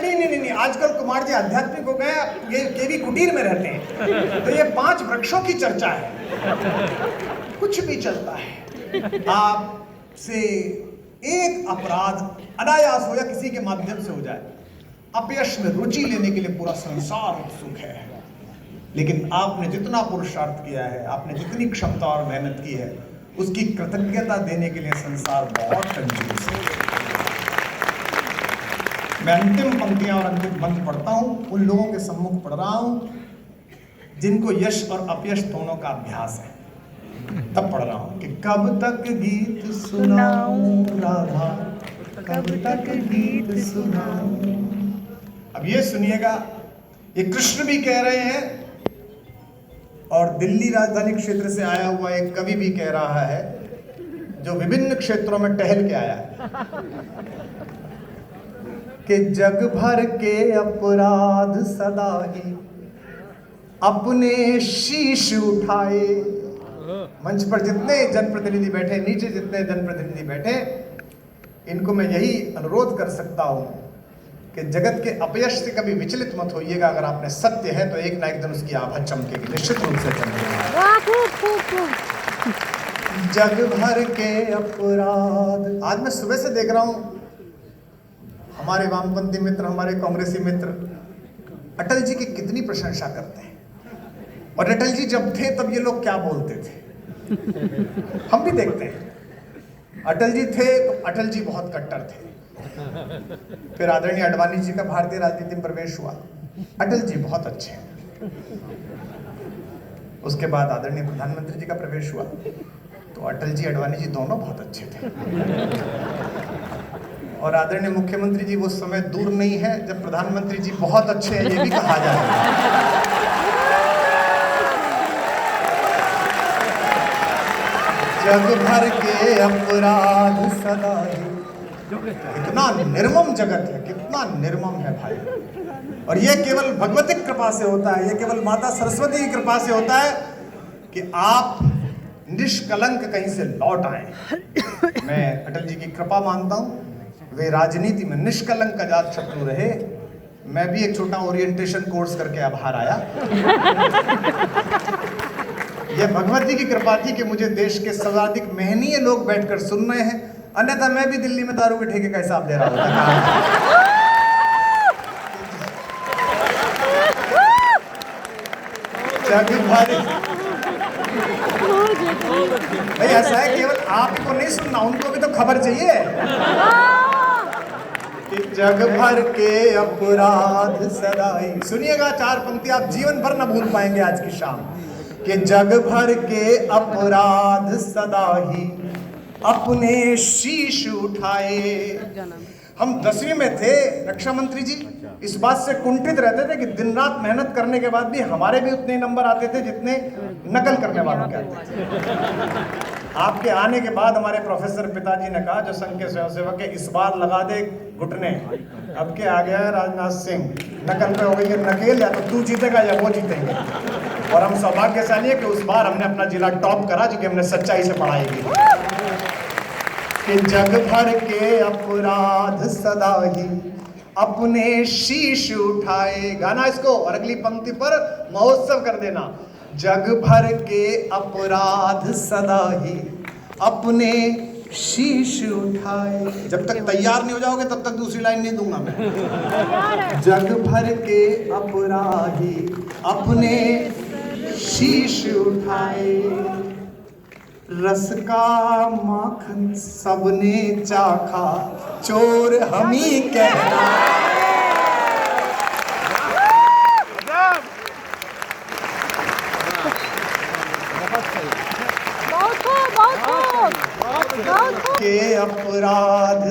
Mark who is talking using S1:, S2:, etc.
S1: नहीं, आजकल कुमार जी आध्यात्मिक हो गए, ये केवी कुटीर में रहते हैं, तो ये 5 वृक्षों की चर्चा है, कुछ भी चलता है। आपसे एक अपराध अनायास हो या किसी के माध्यम से हो जाए, अपयश में रुचि लेने के लिए पूरा संसार उत्सुक है, लेकिन आपने जितना पुरुषार्थ किया है, आपने जितनी क्षमता और मेहनत की है, उसकी कृतज्ञता देने के लिए संसार बहुत कंजूस है। मैं अंतिम पंक्तियां और अंतिम बंद पढ़ता हूं, उन लोगों के सम्मुख पढ़ रहा हूं जिनको यश और अपयश दोनों का अभ्यास है, तब पढ़ रहा हूं कि कब तक गीत सुनाऊं राधा, कब तक गीत सुनाऊं। अब ये सुनिएगा, ये कृष्ण भी कह रहे हैं और दिल्ली राजधानी क्षेत्र से आया हुआ एक कवि भी कह रहा है, जो विभिन्न क्षेत्रों में टहल के आया है, कि जग भर के अपराध सदा ही अपने शीश उठाए। मंच पर जितने जनप्रतिनिधि बैठे, नीचे जितने जनप्रतिनिधि बैठे, इनको मैं यही अनुरोध कर सकता हूं कि जगत के अपयश से कभी विचलित मत होइएगा। अगर आपने सत्य है तो एक ना एक दिन उसकी आभा चमकेगी, निश्चित रूप से चमकेगी। जग भर के अपराध। आज मैं सुबह से देख रहा हूं, हमारे वामपंथी मित्र, हमारे कांग्रेसी मित्र अटल जी की कितनी प्रशंसा करते हैं, और अटल जी जब थे तब ये लोग क्या बोलते थे, हम भी देखते हैं। अटल जी थे तो अटल जी बहुत कट्टर थे, फिर आदरणीय अडवाणी जी का भारतीय राजनीति में प्रवेश हुआ, अटल जी बहुत अच्छे हैं। उसके बाद आदरणीय प्रधानमंत्री जी का प्रवेश हुआ, तो अटल जी अडवाणी जी दोनों बहुत अच्छे थे। और आदरणीय मुख्यमंत्री जी वो समय दूर नहीं है जब प्रधानमंत्री जी बहुत अच्छे हैं, ये भी कहा जाएगा। जग भर के अपराध सदा ही। कितना निर्मम जगत है, कितना निर्मम है भाई। और ये केवल भगवती कृपा से होता है, ये केवल माता सरस्वती की कृपा से होता है कि आप निष्कलंक कहीं से लौट आए। मैं अटल जी की कृपा मानता हूं, वे राजनीति में निष्कलंक अजात शत्रु रहे। मैं भी एक छोटा ओरिएंटेशन कोर्स करके अब बाहर आया। यह भगवती की कृपा थी कि मुझे देश के सर्वाधिक महनीय लोग बैठकर सुन रहे हैं, अन्यथा मैं भी दिल्ली में दारू के ठेके का हिसाब दे रहा होता। जग भर भाई ऐसा है, केवल आपको नहीं सुनना, उनको भी तो खबर चाहिए कि जग भर के अपराध सदा ही। सुनिएगा 4 पंक्ति आप जीवन भर न भूल पाएंगे आज की शाम, कि जग भर के अपराध सदा ही अपने शीश उठाए। हम 10वीं में थे, रक्षा मंत्री जी इस बात से कुंठित रहते थे कि दिन रात मेहनत करने के बाद भी हमारे भी उतने नंबर आते थे जितने नकल करने वालों के आते थे। आपके आने के बाद हमारे प्रोफेसर पिताजी ने कहा, जो संघ के स्वयंसेवक है, इस बार लगा दे घुटने, अब के आ गया है राजनाथ सिंह, नकल पे हो गई है नकेल, या तो तू जीतेगा या वो जीतेंगे। और हम सौभाग्यशाली है कि उस बार हमने अपना जिला टॉप करा, जो कि हमने सच्चाई से पढ़ाई की। कि जग भर के अपराध सदा ही अपने शीश उठाए। गाना इसको, और अगली पंक्ति पर महोत्सव कर देना। जग भर के अपराध सदा ही अपने शीश उठाए। जब तक तैयार नहीं हो जाओगे तब तक दूसरी लाइन नहीं दूंगा मैं। जग भर के अपराधी अपने शीश उठाए, रस का माखन सबने चाखा, चोर हम ही कहना। के अपराध